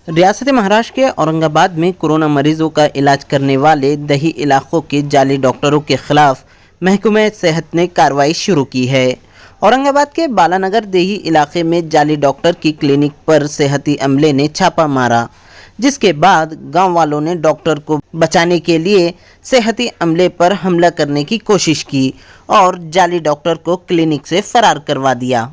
रियासत महाराष्ट्र के औरंगाबाद में कोरोना मरीजों का इलाज करने वाले दही इलाकों के जाली डॉक्टरों के खिलाफ महकमे सेहत ने कार्रवाई शुरू की है। औरंगाबाद के बालानगर देही इलाके में जाली डॉक्टर की क्लिनिक पर सेहती अमले ने छापा मारा, जिसके बाद गांव वालों ने डॉक्टर को बचाने के लिए सेहती अमले पर हमला करने की कोशिश की और जाली डॉक्टर को क्लिनिक से फरार करवा दिया।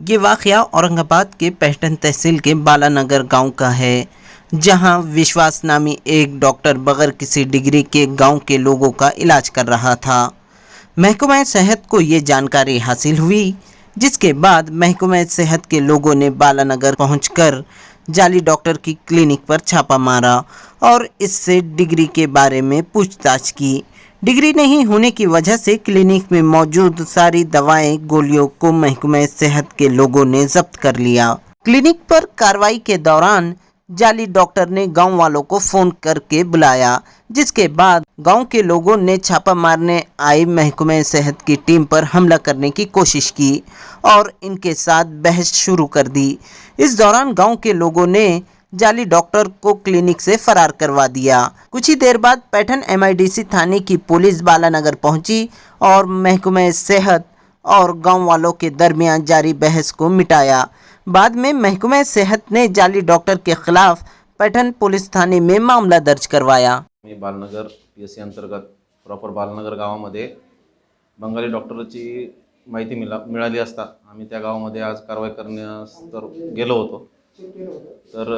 ये वाक़या औरंगाबाद के पहटन तहसील के बालानगर गांव का है, जहां विश्वास नामी एक डॉक्टर बगैर किसी डिग्री के गांव के लोगों का इलाज कर रहा था। महकमा सेहत को ये जानकारी हासिल हुई, जिसके बाद महकमा सेहत के लोगों ने बालानगर पहुंचकर जाली डॉक्टर की क्लिनिक पर छापा मारा और इससे डिग्री के बारे में पूछताछ की। डिग्री नहीं होने की वजह से क्लिनिक में मौजूद सारी दवाएं गोलियों को महकमा सेहत के लोगों ने जब्त कर लिया। क्लिनिक पर कार्रवाई के दौरान जाली डॉक्टर ने गांव वालों को फोन करके बुलाया, जिसके बाद गांव के लोगों ने छापा मारने आई महकमा सेहत की टीम पर हमला करने की कोशिश की और इनके साथ बहस शुरू कर दी। इस दौरान गांव के लोगों ने जाली डॉक्टर को क्लिनिक से फरार करवा दिया। कुछ ही देर बाद पैठन MIDC थाने की पुलिस बालानगर पहुंची और महकमा सेहत और गांव वालों के दरमियान जारी बहस को मिटाया। बाद में महकमा सेहत ने जाली डॉक्टर के खिलाफ पैठन पुलिस थाने में मामला दर्ज करवाया। मी बालनगर PSC अंतर्गत प्रॉपर बालनगर गावामध्ये बंगाली डॉक्टरची माहिती मिळाली असता आम्ही त्या गावामध्ये आज कारवाई करण्यास तर गेलो होतो। तर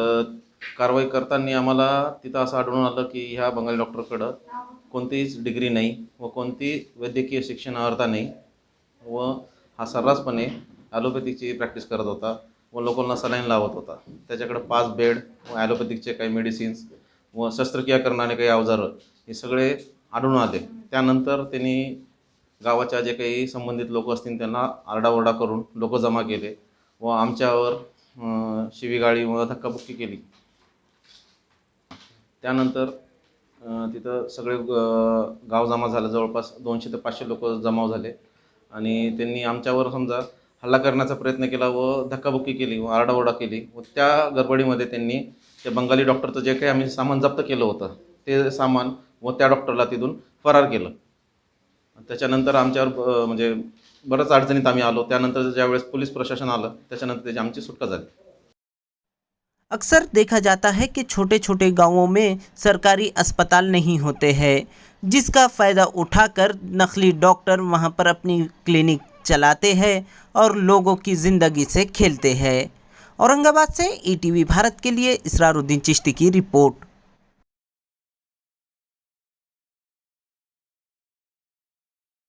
कारवाई करताना आम्हाला तिथं असं आढळून आलं की ह्या बंगाली डॉक्टरकडं कोणतीच डिग्री नाही व कोणती वैद्यकीय शिक्षण अर्हता नाही व हा सर्रासपणे ॲलोपॅथिकची प्रॅक्टिस करत होता व लोकांना सलाईन लावत होता। त्याच्याकडे 5 बेड व ॲलोपॅथिकचे काही मेडिसिन्स व शस्त्रक्रिया करणारे काही अवजारं हे सगळे आढळून आले। त्यानंतर त्यांनी गावाच्या जे काही संबंधित लोक असतील त्यांना आरडाओरडा करून लोक जमा केले व आमच्यावर शिवीगाळी व धक्काबुक्की केली। त्यानंतर तिथं सगळे गाव जमा झालं, जवळपास 200 ते 500 लोक जमाव झाले आणि त्यांनी आमच्यावर समजा हल्ला करण्याचा प्रयत्न केला व धक्काबुक्की केली व आरडाओरडा केली व त्या गडबडीमध्ये त्यांनी त्या बंगाली डॉक्टरचं जे काही आम्ही सामान जप्त केलं होतं ते सामान व त्या डॉक्टरला तिथून फरार केलं। त्याच्यानंतर आमच्यावर म्हणजे बरंच अडचणीत आम्ही आलो। त्यानंतर ज्यावेळेस पोलीस प्रशासन आलं त्याच्यानंतर त्याची आमची सुटका झाली। अक्सर देखा जाता है कि छोटे छोटे गांवों में सरकारी अस्पताल नहीं होते हैं, जिसका फ़ायदा उठाकर नकली डॉक्टर वहां पर अपनी क्लिनिक चलाते हैं और लोगों की ज़िंदगी से खेलते हैं। औरंगाबाद से ETV भारत के लिए इसरारुद्दीन चिश्ती की रिपोर्ट।